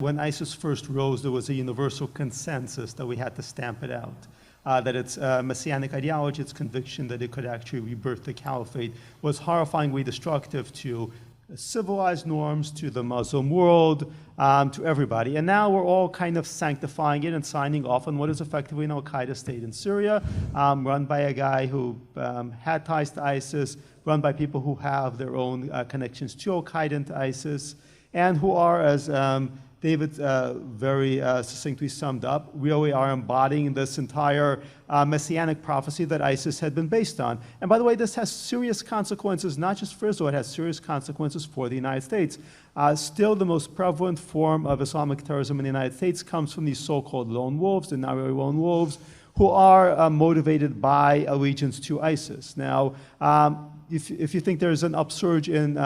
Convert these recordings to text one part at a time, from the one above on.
When ISIS first rose, there was a universal consensus that we had to stamp it out. That its messianic ideology, its conviction that it could actually rebirth the caliphate was horrifyingly destructive to civilized norms, to the Muslim world, to everybody. And now we're all kind of sanctifying it and signing off on what is effectively an al-Qaeda state in Syria, run by a guy who had ties to ISIS, run by people who have their own connections to al-Qaeda and to ISIS, and who are, as David very succinctly summed up, really are embodying this entire messianic prophecy that ISIS had been based on. And by the way, this has serious consequences, not just for Israel, it has serious consequences for the United States. Still, the most prevalent form of Islamic terrorism in the United States comes from these so-called lone wolves, they're not really lone wolves, who are motivated by allegiance to ISIS. Now, if you think there's an upsurge in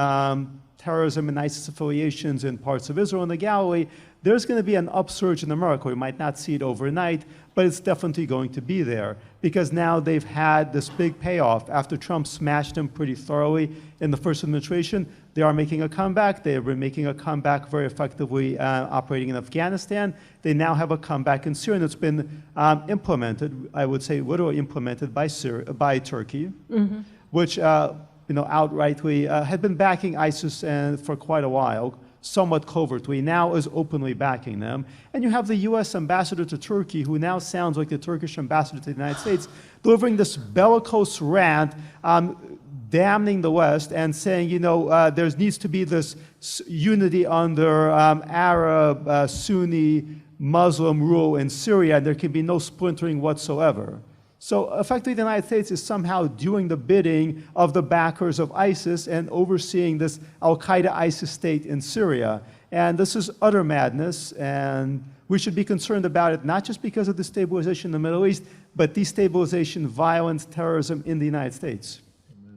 terrorism and ISIS affiliations in parts of Israel and the Galilee, there's going to be an upsurge in America. We might not see it overnight, but it's definitely going to be there because now they've had this big payoff. After Trump smashed them pretty thoroughly in the first administration, they are making a comeback. They have been making a comeback very effectively operating in Afghanistan. They now have a comeback in Syria, and it's been implemented, I would say literally implemented by Turkey, which outrightly had been backing ISIS for quite a while, somewhat covertly, now is openly backing them. And you have the US ambassador to Turkey, who now sounds like the Turkish ambassador to the United States, delivering this bellicose rant, damning the West and saying, there needs to be this unity under Arab, Sunni, Muslim rule in Syria, and there can be no splintering whatsoever. So effectively, the United States is somehow doing the bidding of the backers of ISIS and overseeing this al-Qaeda ISIS state in Syria. And this is utter madness, and we should be concerned about it, not just because of destabilization in the Middle East, but destabilization, violence, terrorism in the United States.